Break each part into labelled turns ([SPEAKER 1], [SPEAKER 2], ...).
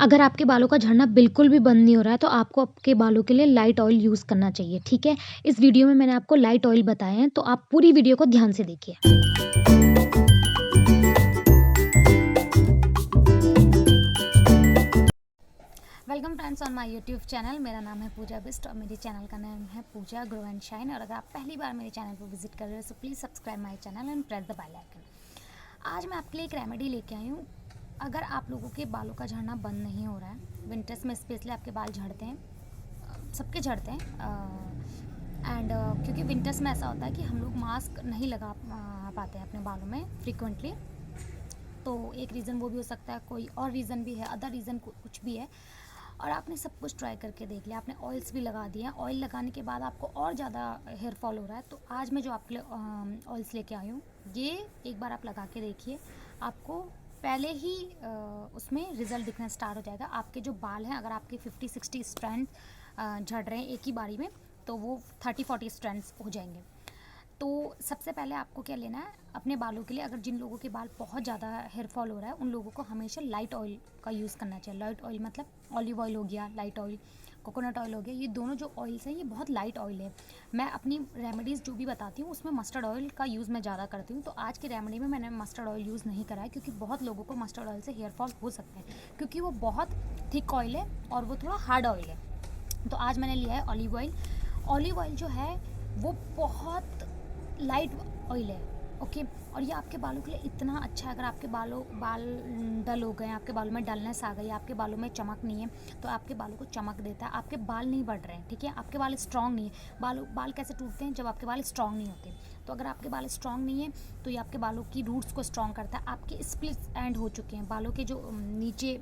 [SPEAKER 1] अगर आपके बालों का झड़ना बिल्कुल भी बंद नहीं हो रहा है, तो आपको आपके बालों के लिए लाइट ऑयल यूज़ करना चाहिए, ठीक है? इस वीडियो में मैंने आपको लाइट ऑयल बताए हैं, तो आप पूरी वीडियो को ध्यान से देखिए।
[SPEAKER 2] Welcome friends on my YouTube channel. मेरा नाम है पूजा बिस्ट और मेरे चैनल का नाम है पूजा ग्रो एंड शाइन। और अगर आप पहली बार मेरे चैनल को विजिट कर रहे हो तो please subscribe my channel and press the bell icon. आज मैं आपके लिए एक रेमेडी लेके आई हूँ। अगर आप लोगों के बालों का झड़ना बंद नहीं हो रहा है, विंटर्स में स्पेशली आपके बाल झड़ते हैं, सबके झड़ते हैं एंड क्योंकि विंटर्स में ऐसा होता है कि हम लोग मास्क नहीं लगा पाते हैं अपने बालों में फ्रिक्वेंटली। तो एक रीज़न वो भी हो सकता है, कोई और रीज़न भी है, अदर रीज़न कुछ भी है। और आपने सब कुछ ट्राई करके देख लिया, आपने ऑयल्स भी लगा दिए हैं, ऑयल लगाने के बाद आपको और ज़्यादा हेयर फॉल हो रहा है, तो आज मैं जो आपके लिए ऑयल्स लेके आई हूँ, ये एक बार आप लगा के देखिए। आपको पहले ही उसमें रिज़ल्ट दिखना स्टार्ट हो जाएगा। आपके जो बाल हैं, अगर आपके 50-60 स्ट्रैंड झड़ रहे हैं एक ही बारी में, तो वो 30-40 स्ट्रैंड्स हो जाएंगे। तो सबसे पहले आपको क्या लेना है अपने बालों के लिए, अगर जिन लोगों के बाल बहुत ज़्यादा हेयर फॉल हो रहा है, उन लोगों को हमेशा लाइट ऑयल का यूज़ करना चाहिए। लाइट ऑयल मतलब ऑलिव ऑयल हो गया, लाइट ऑयल, कोकोनट ऑयल हो गया। ये दोनों जो ऑयल्स हैं ये बहुत लाइट ऑयल है। मैं अपनी रेमेडीज़ जो भी बताती हूँ उसमें मस्टर्ड ऑयल का यूज़ मैं ज़्यादा करती हूँ। तो आज की रेमेडी में मैंने मस्टर्ड ऑयल यूज़ नहीं करा है, क्योंकि बहुत लोगों को मस्टर्ड ऑयल से हेयर फॉल हो सकता है, क्योंकि वो बहुत थिक ऑयल है और वो थोड़ा हार्ड ऑयल है। तो आज मैंने लिया है ऑलिव ऑयल। ऑलिव ऑयल जो है वो बहुत लाइट ऑयल है, ओके। और ये आपके बालों के लिए इतना अच्छा है। अगर आपके बाल डल हो गए, आपके बालों में डलनेस आ गई, आपके बालों में चमक नहीं है, तो आपके बालों को चमक देता है। आपके बाल नहीं बढ़ रहे हैं, ठीक है, आपके बाल स्ट्रांग नहीं है। बाल कैसे टूटते हैं? जब आपके बाल स्ट्रांग नहीं होते। तो अगर आपके बाल स्ट्रांग नहीं है तो ये आपके बालों की रूट्स को स्ट्रांग करता है। आपके स्प्लिट एंड हो चुके हैं, बालों के जो नीचे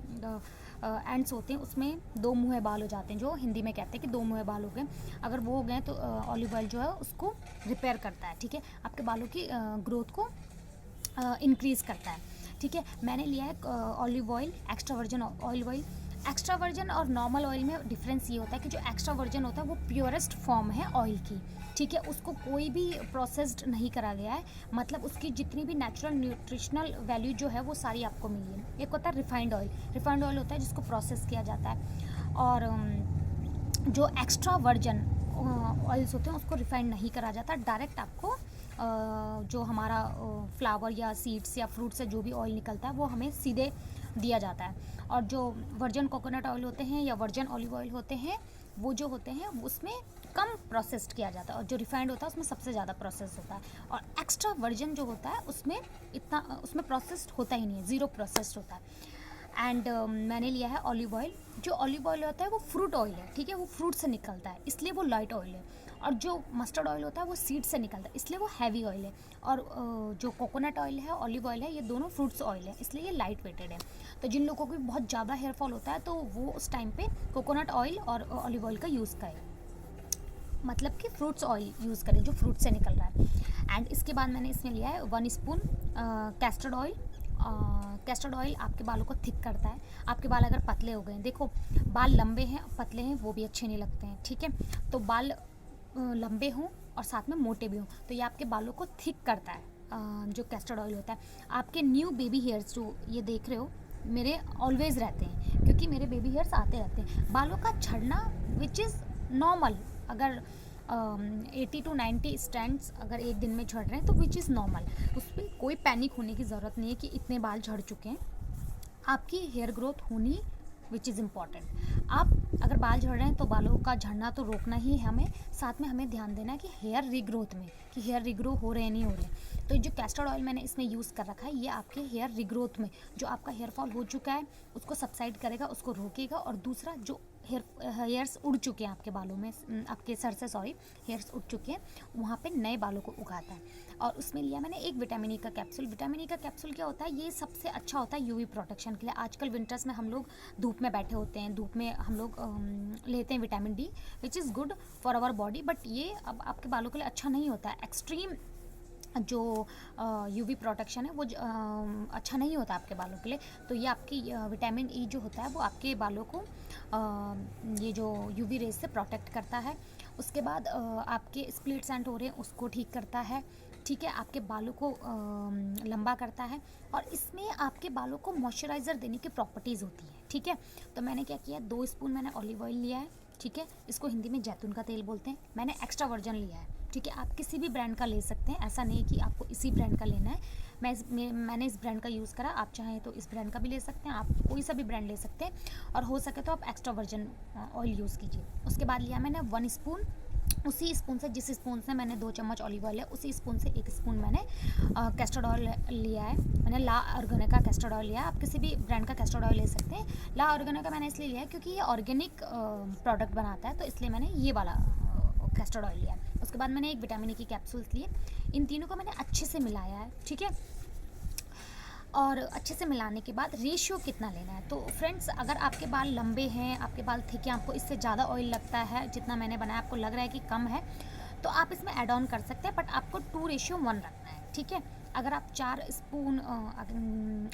[SPEAKER 2] एंड्स होते हैं उसमें दो मुँहे बाल हो जाते हैं, जो हिंदी में कहते हैं कि दो मुँहे बाल हो गए। अगर वो हो गए तो ऑलिव ऑयल जो है उसको रिपेयर करता है, ठीक है, आपके बालों की ग्रोथ को इंक्रीज़ करता है, ठीक है। मैंने लिया है olive oil, extra virgin olive oil. Extra virgin और नॉर्मल ऑयल में डिफरेंस ये होता है कि जो एक्स्ट्रा वर्जिन होता है वो प्योरेस्ट फॉर्म है ऑयल की, ठीक है, उसको कोई भी प्रोसेस्ड नहीं करा गया है। मतलब उसकी जितनी भी नेचुरल न्यूट्रिशनल वैल्यू जो है वो सारी आपको मिली है। एक होता है रिफाइंड ऑयल। रिफाइंड ऑयल होता है जिसको प्रोसेस किया जाता है, और जो एक्स्ट्रा वर्जन ऑयल्स होते हैं उसको रिफाइंड नहीं करा जाता, डायरेक्ट आपको जो हमारा फ्लावर या सीड्स या फ्रूट से जो भी ऑयल निकलता है वो हमें सीधे दिया जाता है। और जो वर्जन कोकोनट ऑयल होते हैं या वर्जन ऑलिव ऑयल होते हैं, वो जो होते हैं उसमें कम प्रोसेस्ड किया जाता है, और जो रिफाइंड होता है उसमें सबसे ज़्यादा प्रोसेस होता है। और एक्स्ट्रा वर्जन जो होता है उसमें प्रोसेस्ड होता ही नहीं है, ज़ीरो प्रोसेस्ड होता है। एंड मैंने लिया है ऑलिव ऑयल। जो ऑलिव ऑयल होता है वो फ्रूट ऑयल है, ठीक है, वो फ्रूट से निकलता है, इसलिए वो लाइट ऑयल है। और जो मस्टर्ड ऑयल होता है वो सीड से निकलता है, इसलिए वो हैवी ऑयल है। और जो कोकोनट ऑयल है, ऑलिव ऑयल है, ये दोनों फ्रूट्स ऑयल है, इसलिए ये लाइट वेटेड है। तो जिन लोगों को भी बहुत ज़्यादा हेयर फॉल होता है तो वो उस टाइम पे कोकोनट ऑयल और ऑलिव ऑयल का यूज़ करें, मतलब कि फ्रूट्स ऑयल यूज़ करें जो फ्रूट से निकल रहा है। एंड इसके बाद मैंने इसमें लिया है 1 spoon castor oil. Castor oil आपके बालों को थिक करता है। आपके बाल अगर पतले हो गए हैं, देखो बाल लंबे हैं पतले हैं वो भी अच्छे नहीं लगते हैं, ठीक है, तो बाल लंबे हों और साथ में मोटे भी हों तो ये आपके बालों को थिक करता है। जो कैस्टर्ड ऑयल होता है, आपके न्यू बेबी हेयर्स जो ये देख रहे हो मेरे ऑलवेज़ रहते हैं, क्योंकि मेरे बेबी हेयर्स आते रहते हैं। बालों का झड़ना विच इज़ नॉर्मल, अगर 80 to 90 स्ट्रैंड्स अगर एक दिन में झड़ रहे हैं तो विच इज़ नॉर्मल, उसमें कोई पैनिक होने की ज़रूरत नहीं है कि इतने बाल झड़ चुके हैं। आपकी हेयर ग्रोथ होनी विच इज़ इम्पॉर्टेंट। आप अगर बाल झड़ रहे हैं तो बालों का झड़ना तो रोकना ही है हमें, साथ में हमें ध्यान देना है कि हेयर रिग्रोथ में, कि हेयर रिग्रो हो रहे हैं नहीं हो रहे। तो जो कैस्टर्ड ऑयल मैंने इसमें यूज़ कर रखा है ये आपके हेयर रिग्रोथ में, जो आपका हेयर फॉल हो चुका है उसको सबसाइड करेगा, उसको रोकेगा। और दूसरा जो हेयर्स उड़ चुके हैं आपके बालों में, आपके सर से सॉरी, हेयर्स उड़ चुके हैं, वहाँ पे नए बालों को उगाता है। और उसमें लिया मैंने एक विटामिन ई का कैप्सूल। विटामिन ई का कैप्सूल क्या होता है? ये सबसे अच्छा होता है यूवी प्रोटेक्शन के लिए। आजकल विंटर्स में हम लोग धूप में बैठे होते हैं, धूप में हम लोग लेते हैं vitamin D, which is good for our body, but ये अब आपके बालों के लिए अच्छा नहीं होता है। एक्सट्रीम जो यूवी प्रोटेक्शन है वो अच्छा नहीं होता आपके बालों के लिए। तो ये आपकी विटामिन ई जो होता है वो आपके बालों को ये जो यूवी रेज से प्रोटेक्ट करता है। उसके बाद आपके स्प्लिट्स एंड हो रहे हैं उसको ठीक करता है, ठीक है, आपके बालों को लंबा करता है। और इसमें आपके बालों को मॉइस्चराइज़र देने की प्रॉपर्टीज़ होती है, ठीक है। तो मैंने क्या किया, 2 स्पून मैंने ऑलिव ऑयल लिया है, ठीक है। इसको हिंदी में जैतून का तेल बोलते हैं। मैंने एक्स्ट्रा वर्जन लिया है, ठीक है। आप किसी भी ब्रांड का ले सकते हैं, ऐसा नहीं कि आपको इसी ब्रांड का लेना है। मैंने इस ब्रांड का यूज़ करा, आप चाहें तो इस ब्रांड का भी ले सकते हैं, आप कोई सा भी ब्रांड ले सकते हैं। और हो सके तो आप एक्स्ट्रा वर्जन ऑयल यूज़ कीजिए। उसके बाद लिया मैंने 1 स्पून, उसी स्पून से, जिस स्पून से मैंने 2 चम्मच ऑलिव ऑयल है, उसी स्पून से 1 स्पून मैंने कैस्टर्ड ऑयल लिया है। मैंने ला ऑर्गेनिक का कैस्टर्ड ऑयल लिया है। आप किसी भी ब्रांड का कैस्टर्ड ऑयल ले सकते हैं। ला ऑर्गेनिक का मैंने इसलिए लिया है क्योंकि ये ऑर्गेनिक प्रोडक्ट बनाता है, तो इसलिए मैंने ये वाला कैस्टर्ड ऑयल लिया है। उसके बाद मैंने एक विटामिन ई की कैप्सूल्स लिए। इन तीनों को मैंने अच्छे से मिलाया है, ठीक है। और अच्छे से मिलाने के बाद रेशियो कितना लेना है, तो फ्रेंड्स अगर आपके बाल लंबे हैं, आपके बाल थिक हैं, आपको इससे ज़्यादा ऑयल लगता है, जितना मैंने बनाया आपको लग रहा है कि कम है, तो आप इसमें ऐड ऑन कर सकते हैं, बट आपको 2:1 रखना है, ठीक है। अगर आप 4 स्पून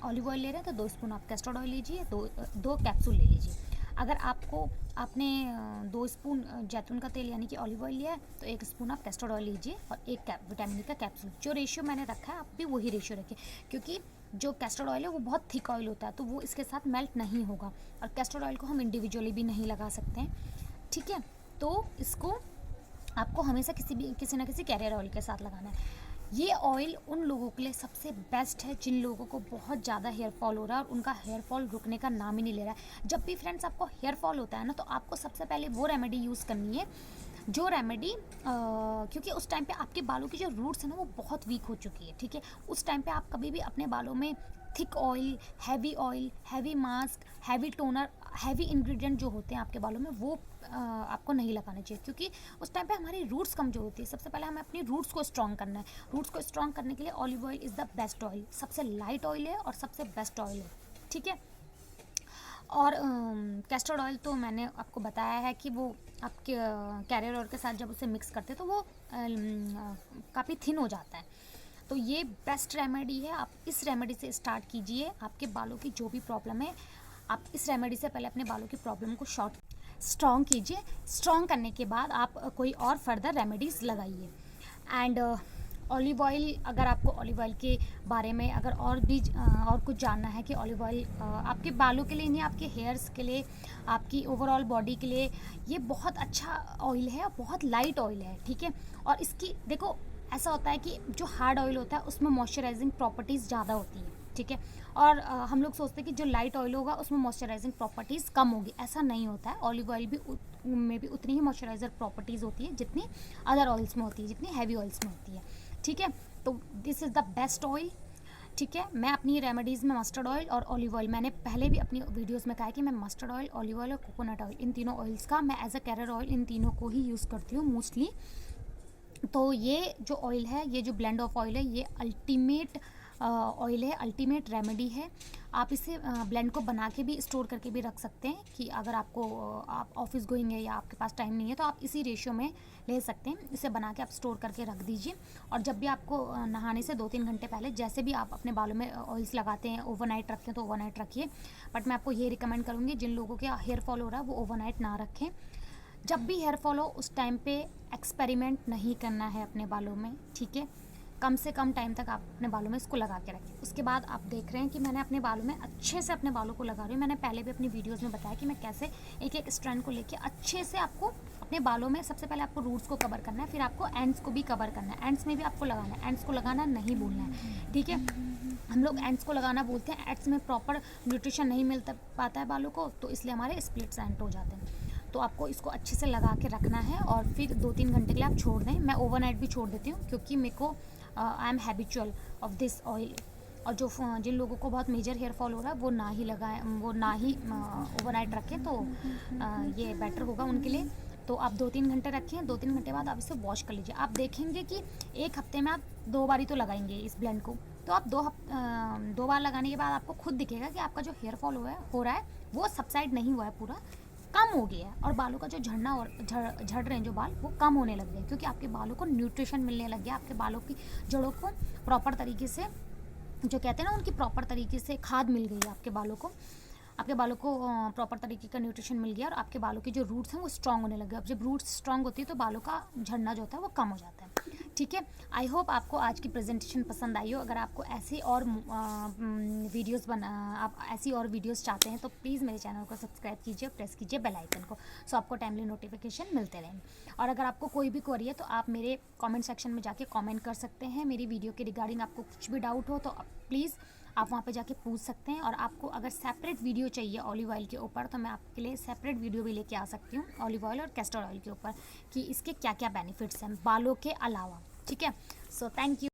[SPEAKER 2] ऑलिव ऑयल ले रहे हैं तो 2 स्पून आप कैस्टर्ड ऑयल लीजिए, 2 कैप्सूल ले लीजिए। अगर आपने 2 स्पून जैतून का तेल यानी कि ऑलिव ऑयल लिया है तो 1 स्पून आप कैस्टर्ड ऑयल लीजिए और 1 विटामिन ई का कैप्सूल। जो रेशियो मैंने रखा है आप भी वही रेशियो रखिए, क्योंकि जो कैस्टर्ड ऑयल है वो बहुत थिक ऑयल होता है, तो वो इसके साथ मेल्ट नहीं होगा, और कैस्टर्ड ऑयल को हम इंडिविजुअली भी नहीं लगा सकते हैं, ठीक है। तो इसको आपको हमेशा किसी ना किसी कैरियर ऑयल के साथ लगाना है। ये ऑयल उन लोगों के लिए सबसे बेस्ट है जिन लोगों को बहुत ज़्यादा हेयर फॉल हो रहा है और उनका हेयर फॉल रुकने का नाम ही नहीं ले रहा है। जब भी फ्रेंड्स आपको हेयर फॉल होता है ना, तो आपको सबसे पहले वो रेमेडी यूज़ करनी है, जो रेमेडी क्योंकि उस टाइम पे आपके बालों की जो रूट्स है ना वो बहुत वीक हो चुकी है, ठीक है। उस टाइम पे आप कभी भी अपने बालों में thick oil, heavy mask, heavy toner, heavy ingredient जो होते हैं आपके बालों में, वो आपको नहीं लगाना चाहिए, क्योंकि उस टाइम पे हमारी रूट्स कमजोर होती है। सबसे पहले हमें अपनी रूट्स को स्ट्रॉन्ग करना है। रूट्स को स्ट्रॉन्ग करने के लिए olive oil is the best oil, सबसे लाइट ऑयल है और सबसे बेस्ट ऑयल है, ठीक है। और कैस्टर्ड ऑयल तो मैंने आपको बताया है कि वो आपके कैरियर ऑयल के साथ जब उसे मिक्स करते हैं तो वो काफ़ी थिन हो जाता है। तो ये बेस्ट रेमेडी है, आप इस रेमेडी से स्टार्ट कीजिए। आपके बालों की जो भी प्रॉब्लम है, आप इस रेमेडी से पहले अपने बालों की प्रॉब्लम को स्ट्रॉन्ग कीजिए। स्ट्रॉन्ग करने के बाद आप कोई और फर्दर रेमेडीज़ लगाइए। एंड ऑलिव ऑयल, अगर आपको ऑलिव ऑयल के बारे में अगर और कुछ जानना है कि ऑलिव ऑयल आपके बालों के लिए नहीं, आपके हेयर्स के लिए, आपकी ओवरऑल बॉडी के लिए ये बहुत अच्छा ऑयल है, बहुत लाइट ऑयल है, ठीक है। और इसकी देखो ऐसा होता है कि जो हार्ड ऑयल होता है उसमें मॉइस्चराइजिंग प्रॉपर्टीज़ ज़्यादा होती है, ठीक है। और हम लोग सोचते हैं कि जो लाइट ऑयल होगा उसमें मॉइस्चराइजिंग प्रॉपर्टीज़ कम होगी, ऐसा नहीं होता है। ऑलिव ऑयल में भी उतनी ही मॉइस्चराइजर प्रॉपर्टीज़ होती है जितनी अदर ऑयल्स में होती है, जितनी हैवी ऑयल्स में होती है, ठीक है। तो this is the best oil, ठीक है। मैं अपनी रेमेडीज़ में मस्टर्ड ऑयल और ऑलिव ऑयल, मैंने पहले भी अपनी वीडियोस में कहा है कि मैं मस्टर्ड ऑयल, ऑलिव ऑयल और कोकोनट ऑयल, इन तीनों ऑयल्स का मैं एज अ कैरियर ऑयल इन तीनों को ही यूज़ करती हूँ मोस्टली। तो ये जो ऑयल है, ये जो ब्लेंड ऑफ ऑयल है, ये अल्टीमेट ऑयल है, अल्टीमेट रेमेडी है। आप इसे ब्लेंड को बना के भी स्टोर करके भी रख सकते हैं कि अगर आप ऑफिस गोइंग है या आपके पास टाइम नहीं है तो आप इसी रेशियो में ले सकते हैं। इसे बना के आप स्टोर करके रख दीजिए, और जब भी आपको नहाने से 2-3 घंटे पहले, जैसे भी आप अपने बालों में ऑयल्स लगाते हैं, ओवरनाइट रखते हैं तो ओवरनाइट रखिए। बट मैं आपको ये रिकमेंड करूँगी, जिन लोगों के हेयर फॉल हो रहा है वो ओवरनाइट ना रखें। जब भी हेयर फॉल हो उस टाइम पे एक्सपेरिमेंट नहीं करना है अपने बालों में, ठीक है। कम से कम टाइम तक आप अपने बालों में इसको लगा के रखें। उसके बाद आप देख रहे हैं कि मैंने अपने बालों में अच्छे से अपने बालों को लगा रही हूँ। मैंने पहले भी अपनी वीडियोस में बताया कि मैं कैसे एक एक स्ट्रैंड को लेके अच्छे से आपको अपने बालों में, सबसे पहले आपको रूट्स को कवर करना है, फिर आपको एंड्स को भी कवर करना है, एंड्स में भी आपको लगाना है। एंड्स को लगाना नहीं भूलना है, ठीक है। हम लोग एंड्स को लगाना बोलते हैं, एंड्स में प्रॉपर न्यूट्रिशन नहीं मिल पाता है बालों को, तो इसलिए हमारे स्प्लिट्स एंड हो जाते हैं। तो आपको इसको अच्छे से लगा के रखना है और फिर 2-3 घंटे के लिए आप छोड़ दें। मैं ओवरनाइट भी छोड़ देती हूँ क्योंकि मेरे को I am habitual of this oil. और जिन लोगों को बहुत मेजर हेयर फॉल हो रहा है वो ना ही लगाएं, वो ना ही ओवरनाइट रखें, तो ये बेटर होगा उनके लिए। तो आप 2-3 घंटे रखें, 2-3 घंटे बाद आप इसे वॉश कर लीजिए। आप देखेंगे कि 1 हफ्ते में आप 2 बार ही तो लगाएंगे इस ब्लेंड को, तो आप 2 बार लगाने के बाद आपको खुद दिखेगा कि आपका जो हेयर फॉल हो रहा है वो सबसाइड नहीं हुआ है, पूरा कम हो गया है, और बालों का जो झड़ना और झड़ रहे हैं जो बाल, वो कम होने लग गए, क्योंकि आपके बालों को न्यूट्रिशन मिलने लग गया, आपके बालों की जड़ों को प्रॉपर तरीके से, जो कहते हैं ना, उनकी प्रॉपर तरीके से खाद मिल गई है आपके बालों को। आपके बालों को प्रॉपर तरीके का न्यूट्रिशन मिल गया और आपके बालों के जो रूट्स हैं वो स्ट्रांग होने लगे। अब जब रूट्स स्ट्रांग होती है तो बालों का झड़ना जो होता है वो कम हो जाता है। ठीक है, आई होप आपको आज की प्रेजेंटेशन पसंद आई हो। अगर आपको ऐसी और आप ऐसी और वीडियोस चाहते हैं तो प्लीज़ मेरे चैनल को सब्सक्राइब कीजिए, प्रेस कीजिए बेल आइकन को, सो आपको टाइमली नोटिफिकेशन मिलते रहें। और अगर आपको कोई भी क्वेरी है तो आप मेरे कमेंट सेक्शन में जाके कमेंट कर सकते हैं। मेरी वीडियो के रिगार्डिंग आपको कुछ भी डाउट हो तो प्लीज़ आप वहाँ पे जाके पूछ सकते हैं। और आपको अगर सेपरेट वीडियो चाहिए ऑलिव ऑयल के ऊपर तो मैं आपके लिए सेपरेट वीडियो भी लेके आ सकती हूँ ऑलिव ऑयल और कैस्टर ऑयल के ऊपर, कि इसके क्या क्या बेनिफिट्स हैं बालों के अलावा। ठीक है, सो थैंक यू।